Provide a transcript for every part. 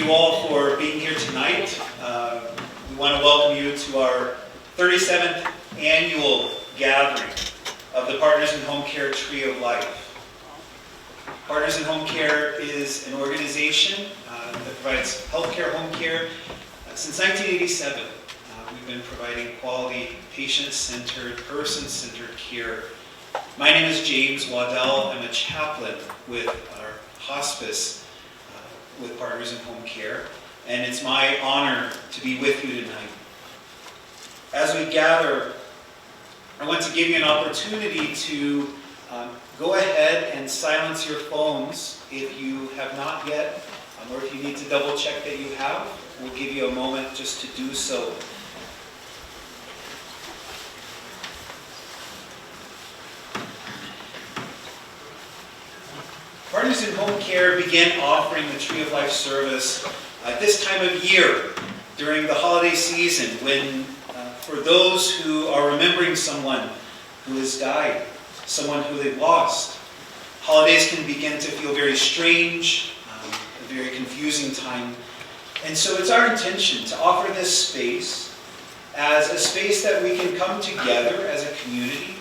you all for being here tonight. We want to welcome you to our 37th annual gathering of the Partners in Home Care Tree of Life. Partners in Home Care is an organization that provides healthcare home care since 1987. We've been providing quality, patient-centered, person-centered care. My name is James Waddell. I'm a chaplain with our hospice with Partners in Home Care, and it's my honor to be with you tonight. As we gather, I want to give you an opportunity to go ahead and silence your phones if you have not yet, or if you need to double check that you have. We'll give you a moment just to do so. Partners in Home Care began offering the Tree of Life service at this time of year during the holiday season when, for those who are remembering someone who has died, someone who they've lost, holidays can begin to feel very strange, a very confusing time. And so it's our intention to offer this space as a space that we can come together as a community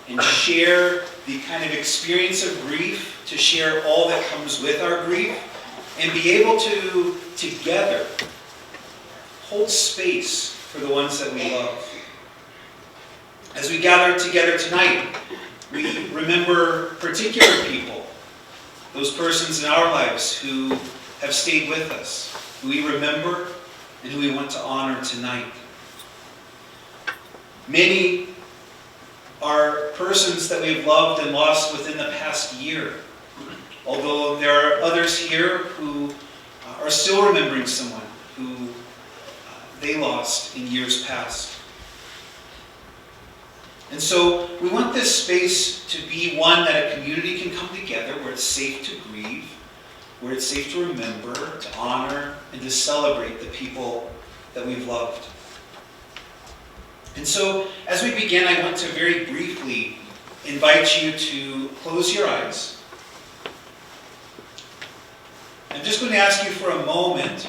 and share the kind of experience of grief, to share all that comes with our grief, and be able to, together, hold space for the ones that we love. As we gather together tonight, we remember particular people, those persons in our lives who have stayed with us, who we remember and who we want to honor tonight. Many are persons that we've loved and lost within the past year, although there are others here who are still remembering someone who they lost in years past. And so we want this space to be one that a community can come together where it's safe to grieve, where it's safe to remember, to honor, and to celebrate the people that we've loved. And so as we begin, I want to very briefly invite you to close your eyes. I'm just going to ask you for a moment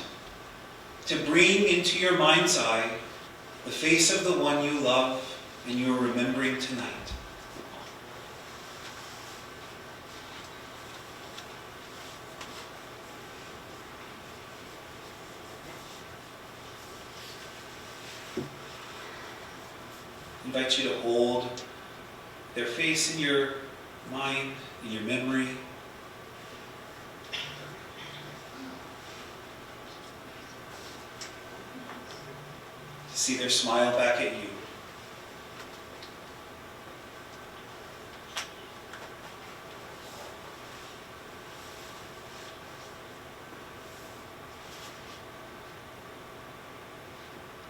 to bring into your mind's eye the face of the one you love and you're remembering tonight. I invite you to hold their face in your mind, in your memory. To see their smile back at you.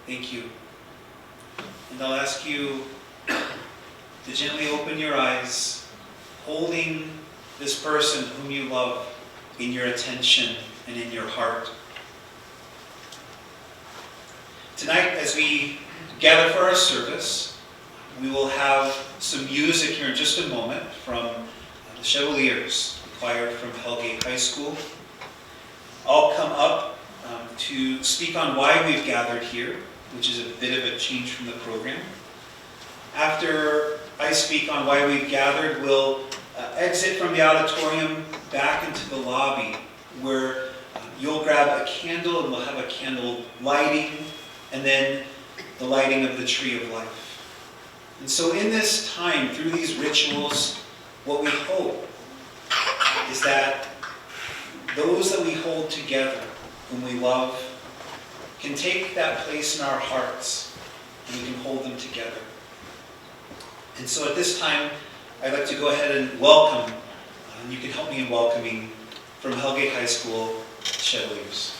Thank you. And I'll ask you to gently open your eyes, holding this person whom you love in your attention and in your heart. Tonight, as we gather for our service, we will have some music here in just a moment from the Chevaliers, the choir from Hellgate High School. I'll come up to speak on why we've gathered here, which is a bit of a change from the program. After I speak on why we've gathered, we'll exit from the auditorium back into the lobby where you'll grab a candle and we'll have a candle lighting and then the lighting of the Tree of Life. And so in this time, through these rituals, what we hope is that those that we hold together, whom we love, can take that place in our hearts and we can hold them together. And so at this time, I'd like to go ahead and welcome, and you can help me in welcoming from Hellgate High School, Chevaliers.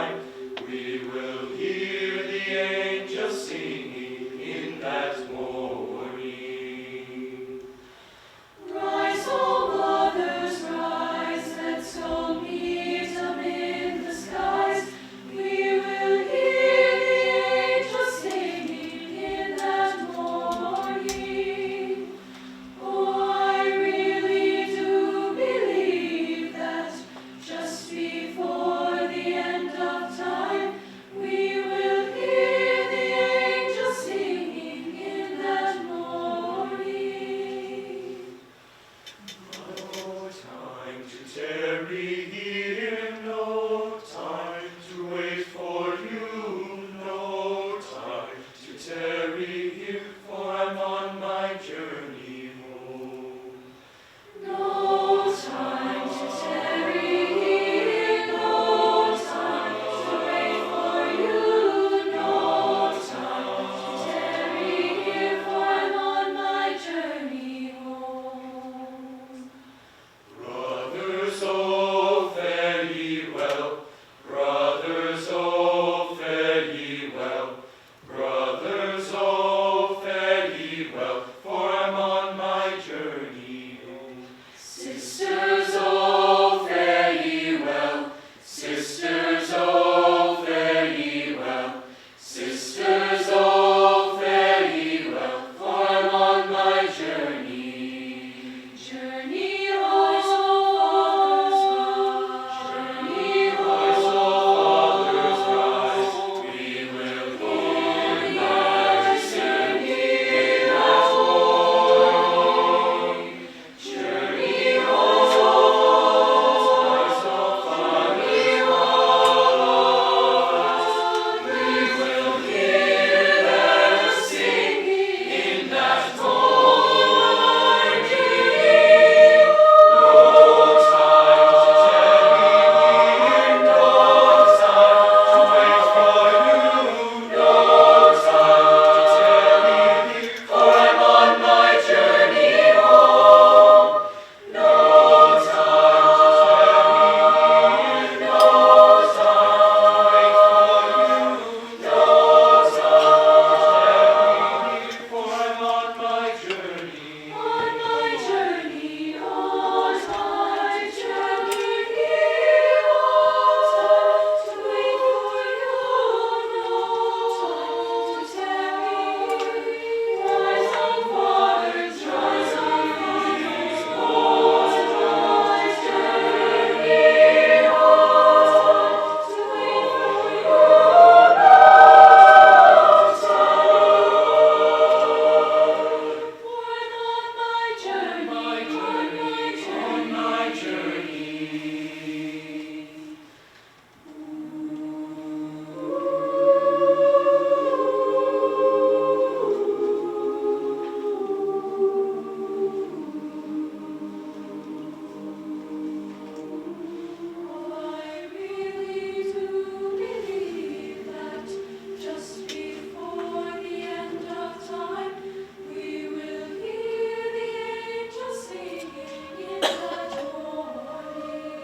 time, we will hear the angels singing in that morning. Rise, O mothers, rise, let's all meet them in the skies. We will hear the angels singing in that morning. Oh, I really do believe that just before the end of time, we will hear the angels singing in that morning. No time to tarry here, no time to wait for you, no time to tarry here, for I'm on my journey home. No time to tarry here, no time to wait for you, no time to tarry here, for I'm on my journey home. Brothers, oh, fare ye well. Brothers, oh, fare ye well. Brothers, oh, fare ye well, for I'm on my journey home. Sisters, oh, fare ye well. Sisters, oh, fare ye well. Sisters, oh, fare ye well, for I'm on my journey. Journey rise, O fathers, journey Rise, rise, O fathers, rise. We will hear thy singing in that morning. Journey rise, O fathers, rise, O fathers, rise. We will hear them singing in that morning. No time to tarry here, no time to wait for you, no time to tarry here, for I'm on my journey home. No time to tarry here, no time to wait for you, no time to tarry here, for I'm on my journey. on my journey, on my journey, no time to wait for you, no time to tarry. Rise, O fathers, rise, O fathers, on my journey, no time to wait for you, no time. For I'm on my journey, On my journey. I really do believe that just before the end of time, we will hear the angels singing in that morning.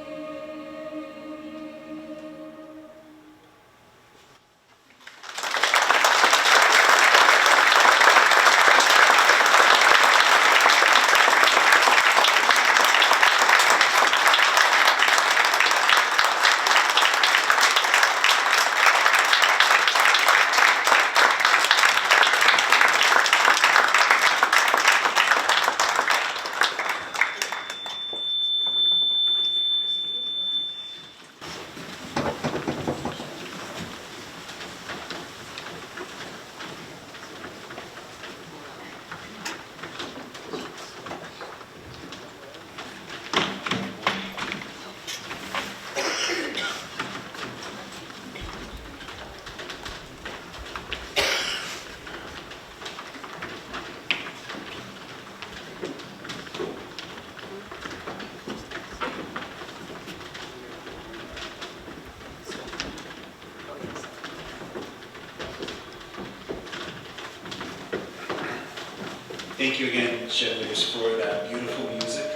Thank you again, Chevaliers, for that beautiful music.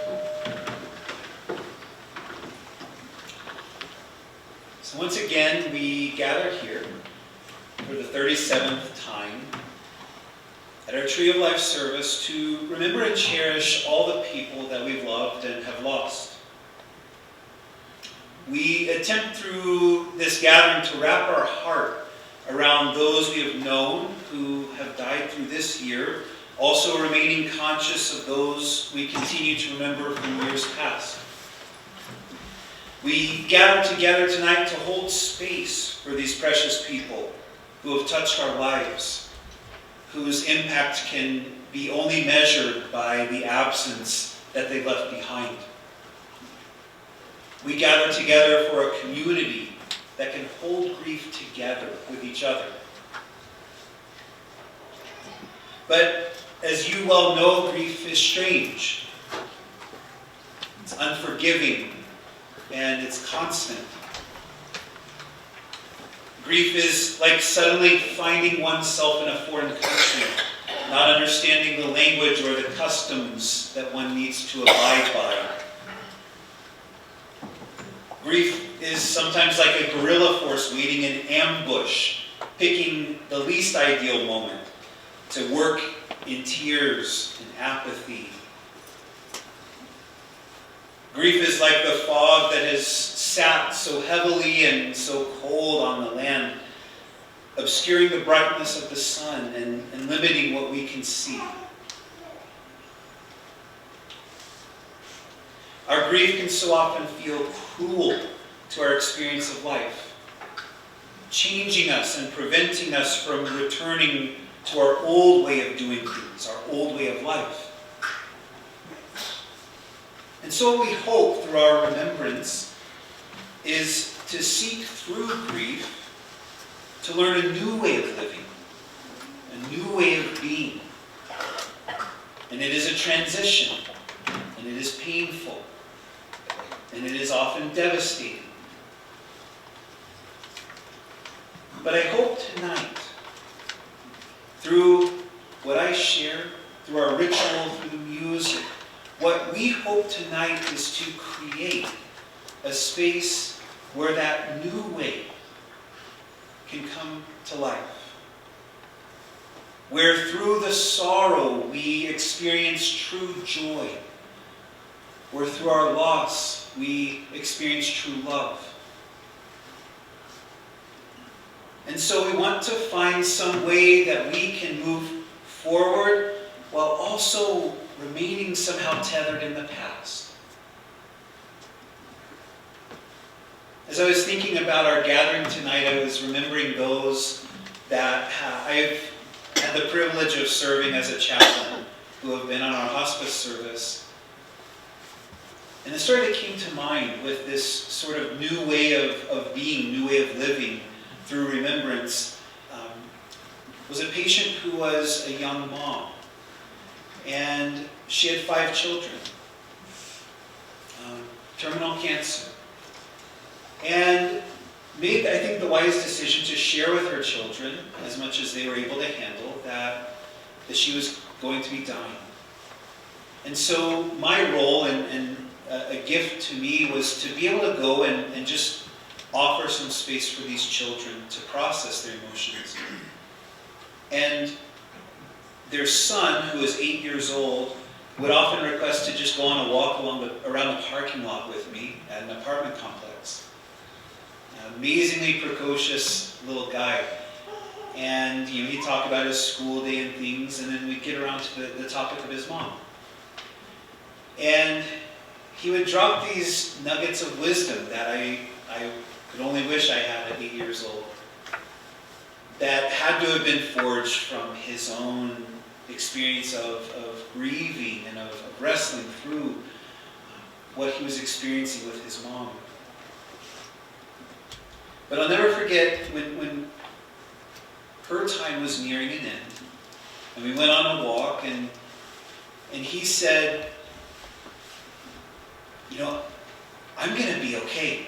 So once again, we 37th time at our Tree of Life service to remember and cherish all the people that we've loved and have lost. We attempt through this gathering to wrap our heart around those we have known who have died through this year, also remaining conscious of those we continue to remember from years past. We gather together tonight to hold space for these precious people who have touched our lives, whose impact can be only measured by the absence that they left behind. We gather together for a community that can hold grief together with each other. But as you well know, grief is strange. It's unforgiving, and it's constant. Grief is like suddenly finding oneself in a foreign country, not understanding the language or the customs that one needs to abide by. Grief is sometimes like a guerrilla force waiting in ambush, picking the least ideal moment to work in tears and apathy. Grief is like the fog that has sat so heavily and so cold on the land, obscuring the brightness of the sun and limiting what we can see. Our grief can so often feel cruel to our experience of life, changing us and preventing us from returning to our old way of doing things, our old way of life. And so we hope through our remembrance is to seek through grief to learn a new way of living, a new way of being. And it is a transition, and it is painful, and it is often devastating. But I hope tonight, through what I share, through our ritual, through the music, what we hope tonight is to create a space where that new way can come to life. Where through the sorrow we experience true joy. Where through our loss we experience true love. And so we want to find some way that we can move forward while also remaining somehow tethered in the past. As I was thinking about our gathering tonight, I was remembering those that I've had the privilege of serving as a chaplain who have been on our hospice service. And the story that came to mind with this sort of new way of being, new way of living through remembrance was a patient who was a young mom. And she had 5 children, terminal cancer, and made, I think, the wise decision to share with her children, as much as they were able to handle, that she was going to be dying. And so my role and a gift to me was to be able to go and just offer some space for these children to process their emotions. And their son, who was 8 years old, would often request to just go on a walk around the parking lot with me at an apartment complex. An amazingly precocious little guy. And he'd talk about his school day and things, and then we'd get around to the topic of his mom. And he would drop these nuggets of wisdom that I could only wish I had at 8 years old, that had to have been forged from his own experience of grieving and of wrestling through what he was experiencing with his mom. But I'll never forget when her time was nearing an end, and we went on a walk, and he said, I'm going to be okay.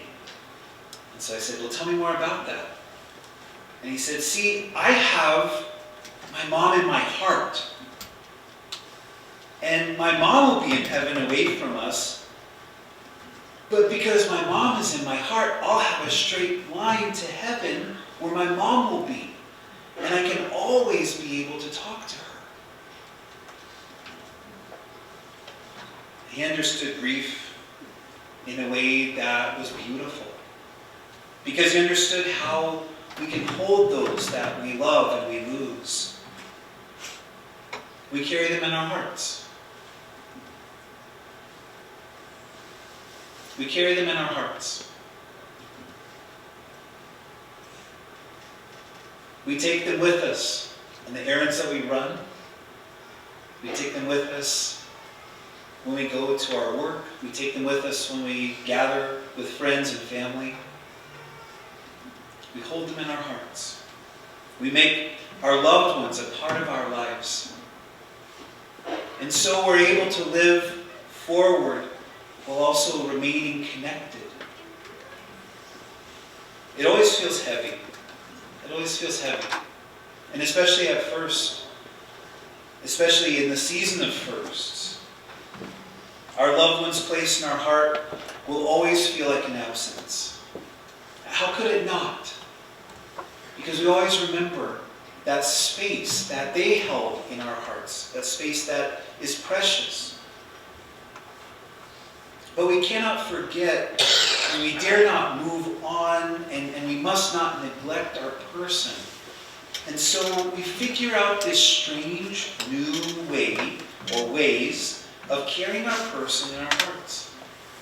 And so I said, well, tell me more about that. And he said, see, I have my mom in my heart. And my mom will be in heaven away from us. But because my mom is in my heart, I'll have a straight line to heaven where my mom will be. And he understood grief in a way that was beautiful. Because he understood how we can hold those that we love and we lose. We carry them in our hearts. We carry them in our hearts. We take them with us on the errands that we run. We take them with us when we go to our work. We take them with us when we gather with friends and family. We hold them in our hearts. We make our loved ones a part of our lives. And so we're able to live forward while also remaining connected. It always feels heavy. It always feels heavy. And especially at first, especially in the season of firsts, our loved ones placed in our heart will always feel like an absence. How could it not? Because we always remember that space that they held in our hearts, that space that is precious. But we cannot forget, and we dare not move on, and we must not neglect our person. And so we figure out this strange new way, or ways, of carrying our person in our hearts.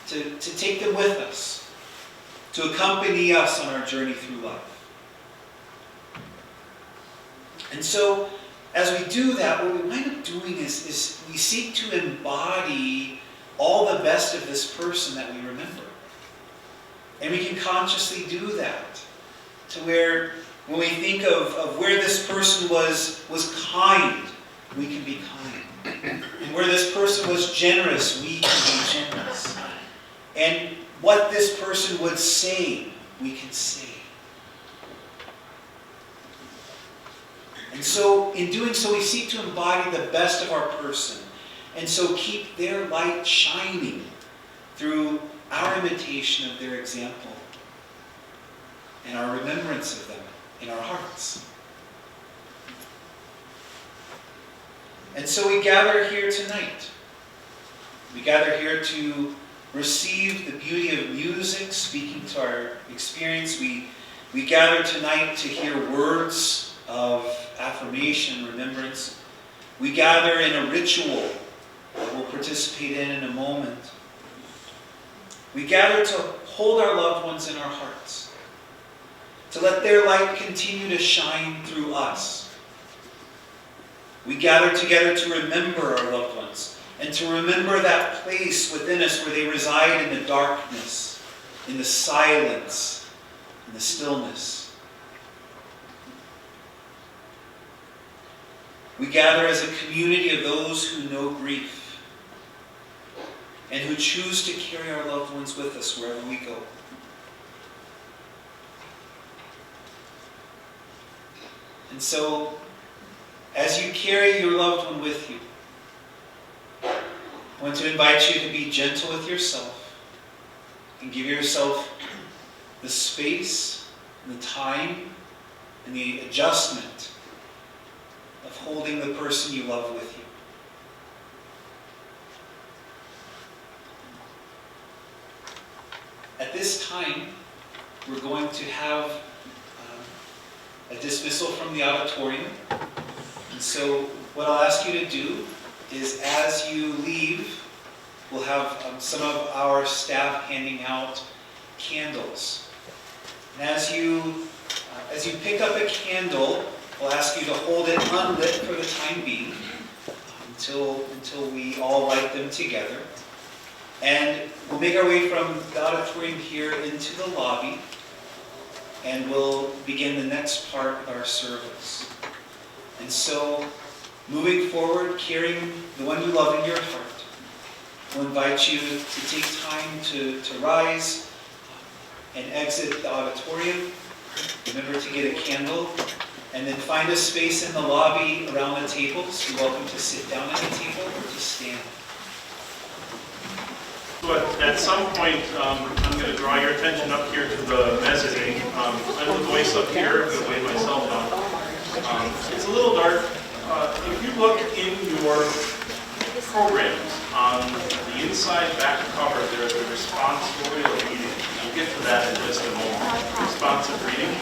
To take them with us. To accompany us on our journey through life. And so, as we do that, what we wind up doing is we seek to embody all the best of this person that we remember. And we can consciously do that. To where, when we think of where this person was kind, we can be kind. And where this person was generous, we can be generous. And what this person would say, we can say. And so, in doing so, we seek to embody the best of our person. And so keep their light shining through our imitation of their example and our remembrance of them in our hearts. And so we gather here tonight. We gather here to receive the beauty of music, speaking to our experience. We gather tonight to hear words of affirmation, remembrance. We gather in a ritual that we'll participate in a moment. We gather to hold our loved ones in our hearts, to let their light continue to shine through us. We gather together to remember our loved ones, and to remember that place within us where they reside in the darkness, in the silence, in the stillness. We gather as a community of those who know grief and who choose to carry our loved ones with us wherever we go. And so, as you carry your loved one with you, I want to invite you to be gentle with yourself and give yourself the space, and the time, and the adjustment of holding the person you love with you. At this time, we're going to have a dismissal from the auditorium. And so what I'll ask you to do is, as you leave, we'll have some of our staff handing out candles. And as you pick up a candle, we'll ask you to hold it unlit for the time being until we all light them together. And we'll make our way from the auditorium here into the lobby, and we'll begin the next part of our service. And so, moving forward, carrying the one you love in your heart, we'll invite you to take time to rise and exit the auditorium. Remember to get a candle, and then find a space in the lobby around the tables. You're welcome to sit down at a table or to stand. But at some point, I'm going to draw your attention up here to the mezzanine. I'm the voice up here. I'm going to wave myself out. It's a little dark. If you look in your programs. On the inside back cover, there's a responsorial reading. We'll get to that in just a moment. Responsive reading.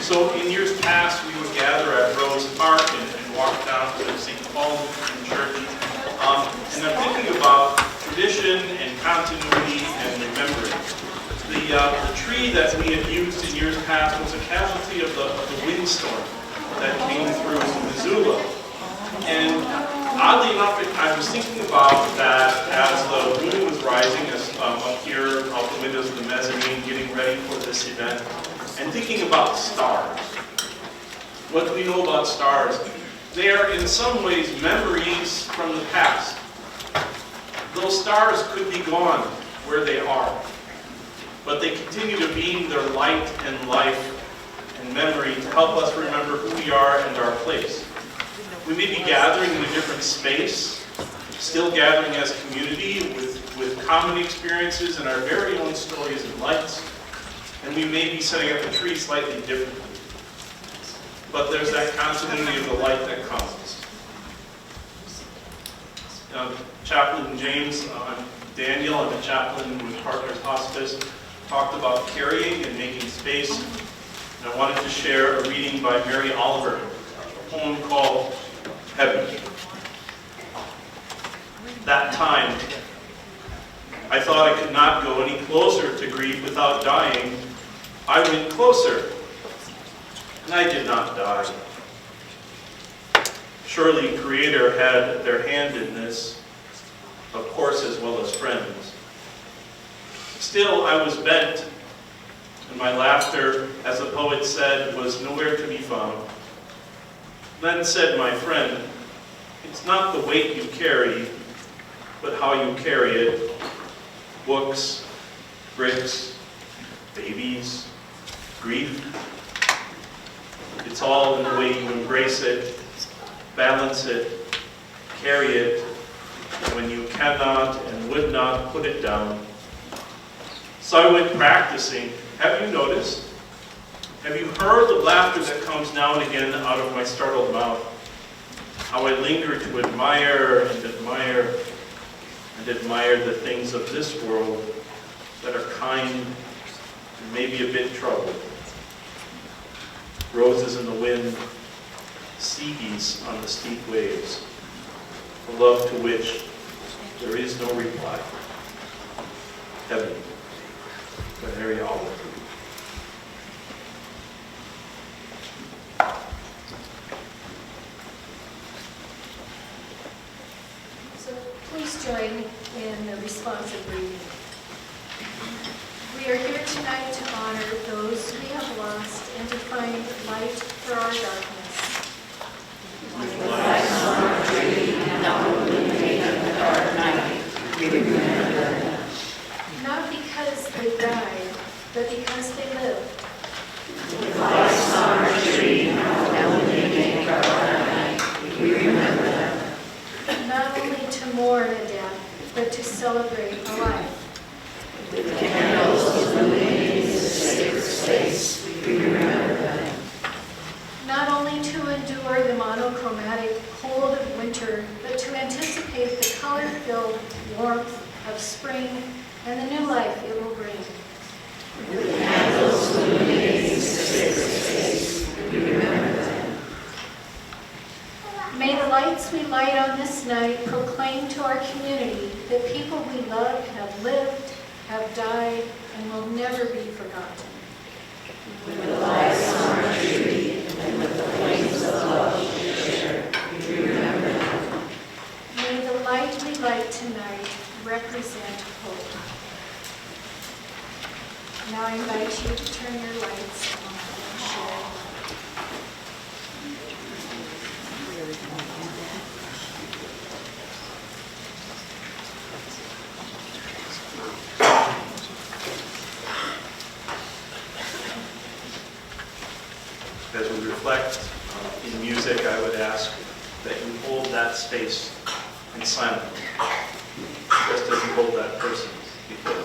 So in years past, we would gather at Rose Park and walk down to St. Paul's Church. And I'm thinking about tradition and continuity and remembering. The tree that we had used in years past was a casualty of the windstorm that came through Missoula. And oddly enough, I was thinking about that as the moon was rising, as up here out the windows of the mezzanine, getting ready for this event, and thinking about stars. What do we know about stars? They are in some ways memories from the past. Those stars could be gone where they are, but they continue to beam their light and life and memory to help us remember who we are and our place. We may be gathering in a different space, still gathering as a community with common experiences and our very own stories and lights, and we may be setting up a tree slightly differently. But there's that continuity of the light that comes. Chaplain James, Daniel, I'm a chaplain with Partners Hospice, talked about carrying and making space. And I wanted to share a reading by Mary Oliver, a poem called Heaven. That time, I thought I could not go any closer to grief without dying. I went closer, and I did not die. Surely Creator had their hand in this, of course, as well as friends. Still, I was bent, and my laughter, as the poet said, was nowhere to be found. Then said my friend, it's not the weight you carry, but how you carry it. Books, bricks, babies, grief. It's all in the way you embrace it, balance it, carry it, when you cannot and would not put it down. So I went practicing. Have you noticed? Have you heard the laughter that comes now and again out of my startled mouth? How I linger to admire and admire and admire the things of this world that are kind and maybe a bit troubled. Roses in the wind, sea geese on the steep waves, a love to which there is no reply. Heaven, by Mary Oliver. So please join in the responsive reading. We are here tonight to honor those we have lost and to find light for our darkness. With lights on our tree and now illuminating the dark night, we remember them. Not because they died, but because they lived. With lights on our tree now illuminating the dark night, we remember them. Not only to mourn a death, but to celebrate a life. With candles illuminating the sacred space, we remember them. Not only to endure the monochromatic cold of winter, but to anticipate the color-filled warmth of spring and the new life it will bring. With candles illuminating the sacred space, we remember them. May the lights we light on this night proclaim to our community that people we love have lived, have died, and will never be forgotten. With the lights on our tree and with the flames of love we share, we remember them. May the light we light tonight represent hope. Now I invite you to turn your lights on and share. As we reflect in music, I would ask that you hold that space in silence, just as you hold that person before.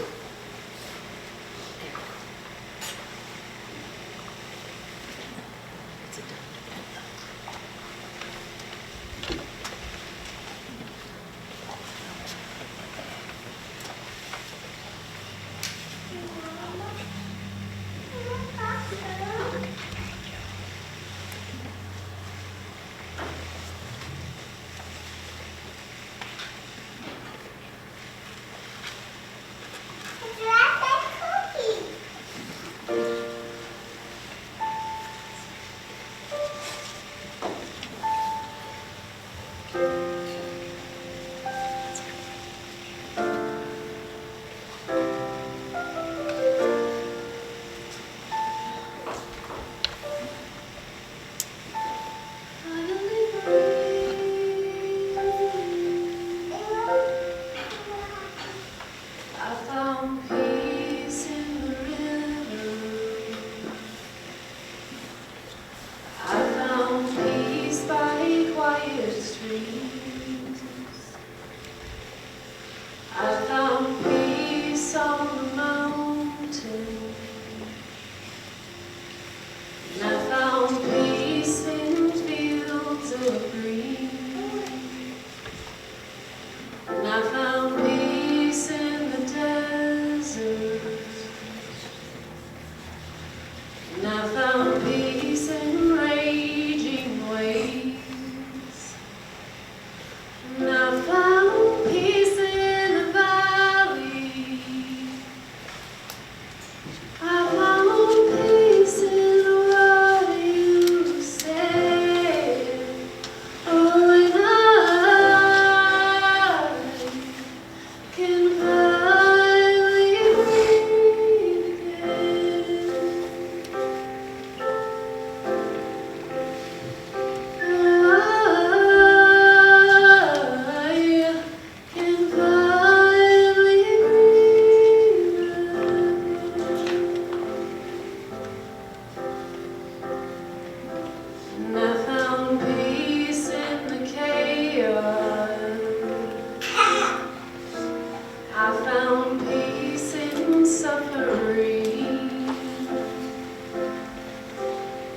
I found peace in suffering.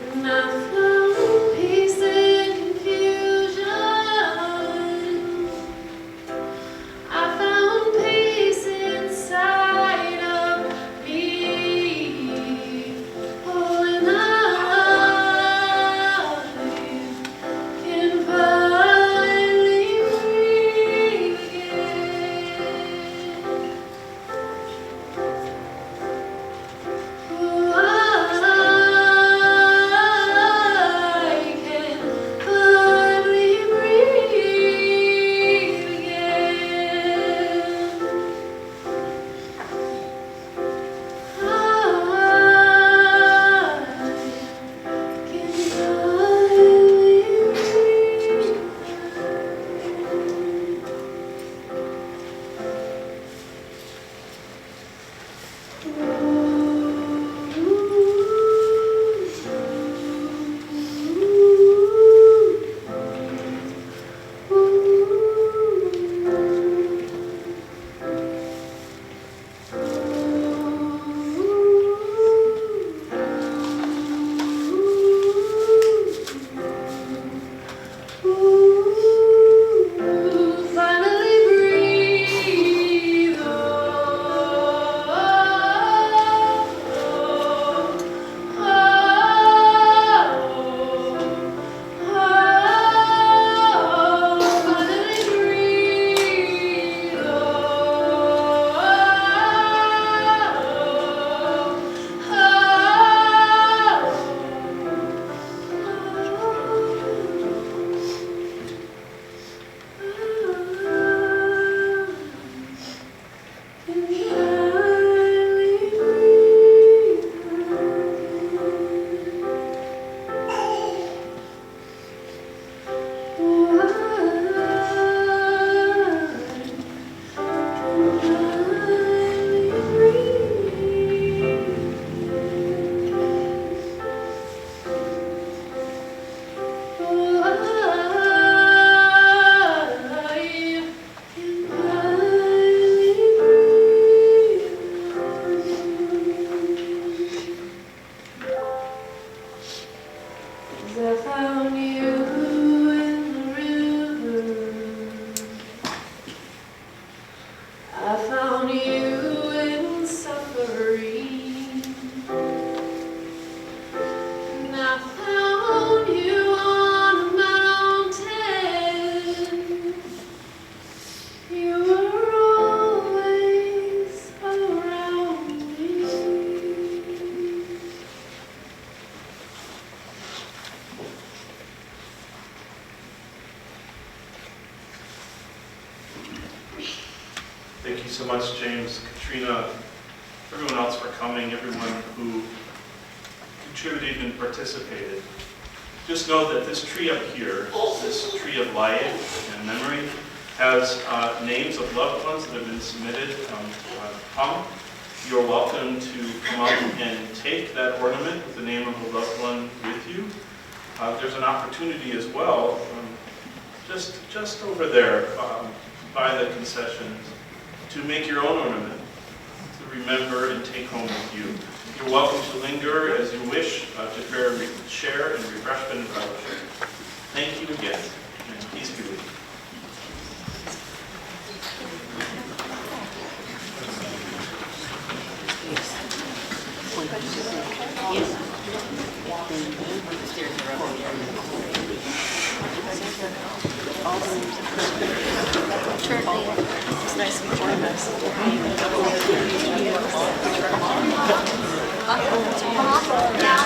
And I found peace in confusion. I found peace inside of me. Oh, and I can finally breathe again. Oh, I can finally breathe again. Finally breathe. Finally breathe. I found you in the river. I found you in suffering. And I found you on a mountain. You were always around me. Thank you so much, James, Katrina, everyone else for coming, everyone who contributed and participated. Just know that this tree up here, this tree of life and memory, has names of loved ones that have been submitted. You're welcome to come up and take that ornament with the name of a loved one with you. There's an opportunity as well, just over there by the concessions, to make your own ornament, to remember and take home with you. You're welcome to linger as you wish to share in refreshment and fellowship. Thank you again, and peace be with you. It's nice to join us. Now